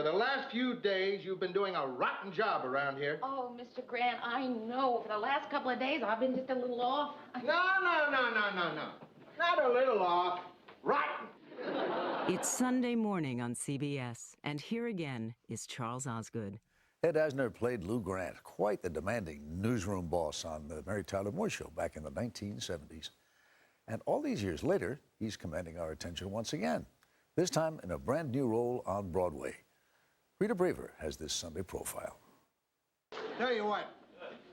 For the last few days, you've been doing a rotten job around here. Oh, Mr. Grant, I know. For the last couple of days, I've been just a little off. No. Not a little off. Rotten. It's Sunday morning on CBS, and here again is Charles Osgood. Ed Asner played Lou Grant, quite the demanding newsroom boss on the Mary Tyler Moore Show back in the 1970s. And all these years later, he's commanding our attention once again, this time in a brand new role on Broadway. Rita Braver has this Sunday profile. Tell you what,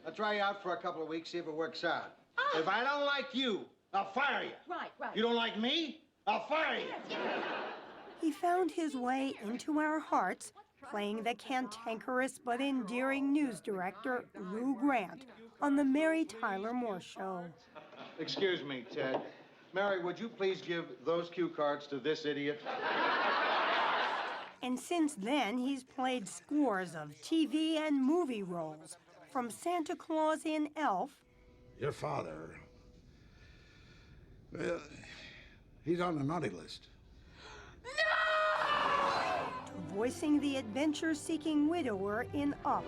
I'll try you out for a couple of weeks, see if it works out. Oh. If I don't like you, I'll fire you. Right. You don't like me? I'll fire you. Yes. He found his way into our hearts, playing the cantankerous but endearing news director, Lou Grant, on the Mary Tyler Moore Show. Excuse me, Ted. Mary, would you please give those cue cards to this idiot? And since then, he's played scores of TV and movie roles, from Santa Claus in Elf. Your father, well, he's on the naughty list. To voicing the adventure-seeking widower in Up.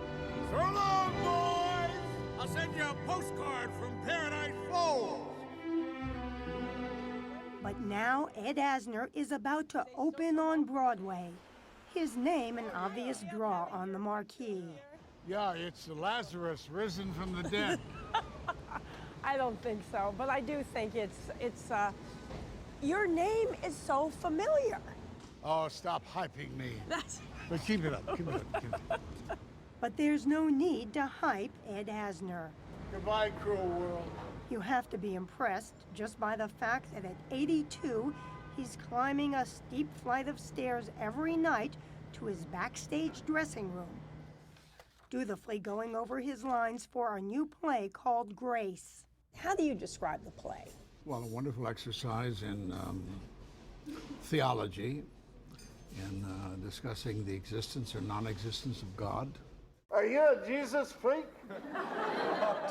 So long, boys! I'll send you a postcard from Paradise Falls. But now Ed Asner is about to open on Broadway. His name an obvious draw on the marquee. Yeah, it's Lazarus risen from the dead. I don't think so, but I do think it's your name is so familiar. Oh, stop hyping me. But keep it up, keep it up. But there's no need to hype Ed Asner. Goodbye, cruel world. You have to be impressed just by the fact that at 82, he's climbing a steep flight of stairs every night to his backstage dressing room, dutifully going over his lines for a new play called Grace. How do you describe the play? Well, a wonderful exercise in theology, in discussing the existence or non-existence of God. Are you a Jesus freak?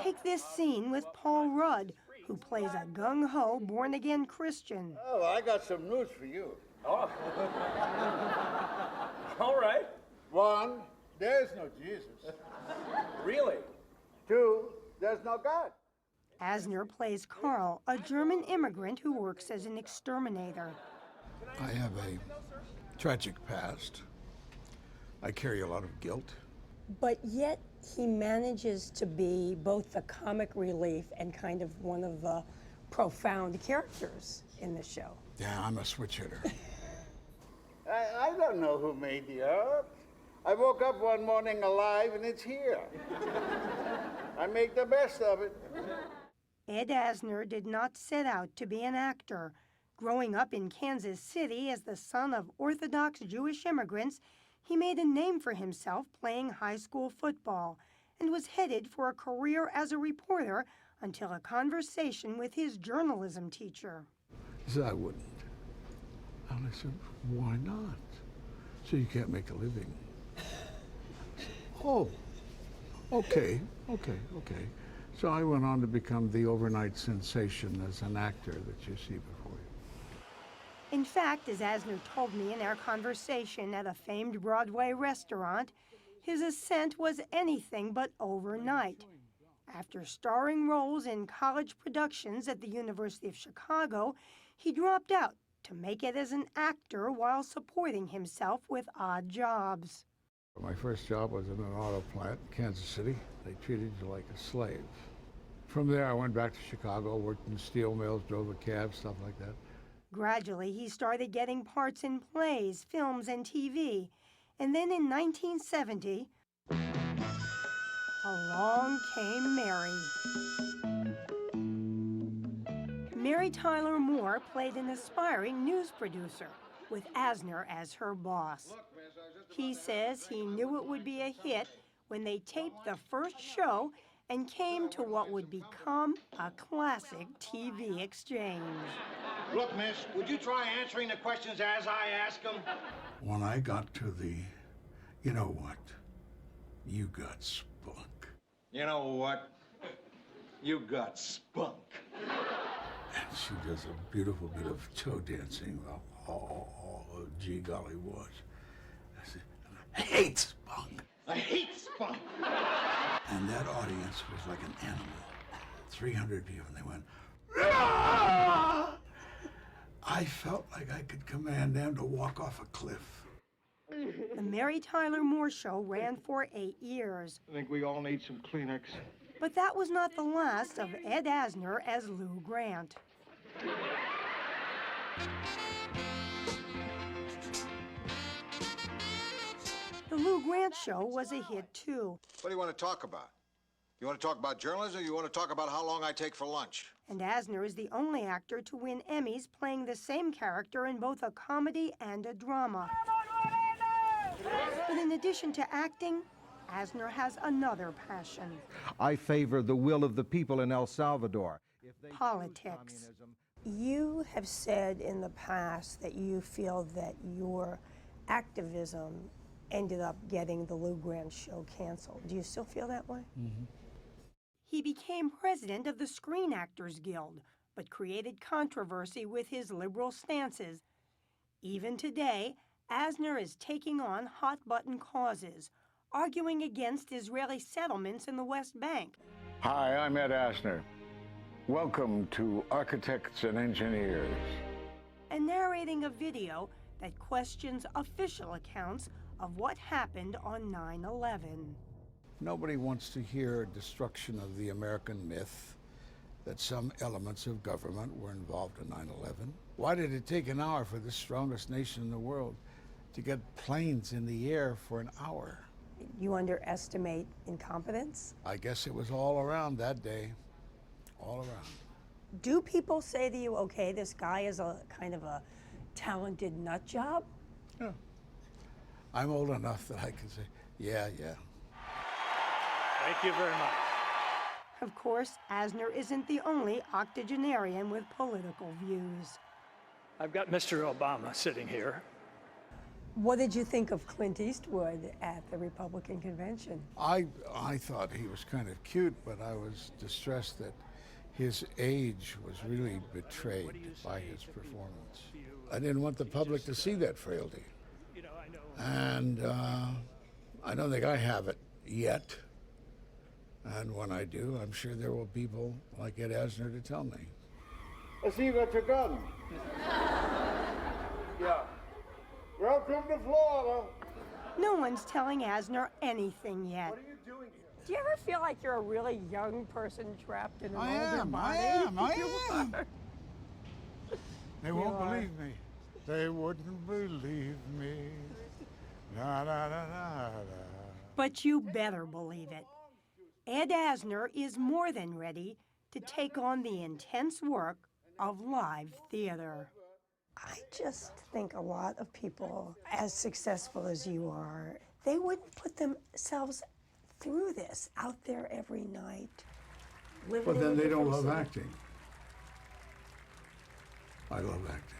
Take this scene with Paul Rudd, who plays a gung-ho, born-again Christian. Oh, I got some news for you. Oh. All right. 1, there's no Jesus. Really? 2, there's no God. Asner plays Carl, a German immigrant who works as an exterminator. I have a tragic past. I carry a lot of guilt. But yet he manages to be both the comic relief and kind of one of the profound characters in the show. Yeah, I'm a switch hitter. I don't know who made the earth. I woke up one morning alive and it's here. I make the best of it. Ed Asner did not set out to be an actor. Growing up in Kansas City as the son of Orthodox Jewish immigrants, he made a name for himself playing high school football and was headed for a career as a reporter until a conversation with his journalism teacher. He said, I wouldn't. And I said, why not? So you can't make a living. I said, oh, okay. So I went on to become the overnight sensation as an actor that you see before you. In fact, as Asner told me in our conversation at a famed Broadway restaurant, his ascent was anything but overnight. After starring roles in college productions at the University of Chicago, he dropped out to make it as an actor while supporting himself with odd jobs. My first job was in an auto plant in Kansas City. They treated you like a slave. From there, I went back to Chicago, worked in steel mills, drove a cab, stuff like that. Gradually, he started getting parts in plays, films, and TV. And then in 1970, along came Mary. Mary Tyler Moore played an aspiring news producer, with Asner as her boss. He says he knew it would be a hit when they taped the first show and came to what would become a classic TV exchange. Look, miss, would you try answering the questions as I ask them? When I got to the, you know what, you got spunk. You know what? You got spunk. And she does a beautiful bit of toe dancing. Oh, gee golly, what? I said, fun. And that audience was like an animal. 300 people, and they went, "Rah!" I felt like I could command them to walk off a cliff. The Mary Tyler Moore Show ran for 8 years. I think we all need some Kleenex. But that was not the last of Ed Asner as Lou Grant. The Lou Grant Show was a hit, too. What do you want to talk about? You want to talk about journalism, or you want to talk about how long I take for lunch? And Asner is the only actor to win Emmys playing the same character in both a comedy and a drama. But in addition to acting, Asner has another passion. I favor the will of the people in El Salvador. Politics. You have said in the past that you feel that your activism ended up getting the Lou Grant Show canceled. Do you still feel that way? Mm-hmm. He became president of the Screen Actors Guild, but created controversy with his liberal stances. Even today, Asner is taking on hot-button causes, arguing against Israeli settlements in the West Bank. Hi, I'm Ed Asner. Welcome to Architects and Engineers. And narrating a video that questions official accounts of what happened on 9/11. Nobody wants to hear destruction of the American myth that some elements of government were involved in 9/11. Why did it take an hour for the strongest nation in the world to get planes in the air for an hour? You underestimate incompetence? I guess it was all around that day, all around. Do people say to you, okay, this guy is a kind of a talented nut job? Yeah. I'm old enough that I can say, yeah. Thank you very much. Of course, Asner isn't the only octogenarian with political views. I've got Mr. Obama sitting here. What did you think of Clint Eastwood at the Republican convention? I thought he was kind of cute, but I was distressed that his age was really betrayed by his performance. I didn't want the public to see that frailty. And I don't think I have it yet. And when I do, I'm sure there will be people like Ed Asner to tell me. I see you got your gun. Yeah. Welcome to Florida. No one's telling Asner anything yet. What are you doing here? Do you ever feel like you're a really young person trapped in an older body? I am. They won't believe me. They wouldn't believe me. Da, da, da, da, da. But you better believe it. Ed Asner is more than ready to take on the intense work of live theater. I just think a lot of people, as successful as you are, they wouldn't put themselves through this, out there every night. But then they don't love acting. I love acting.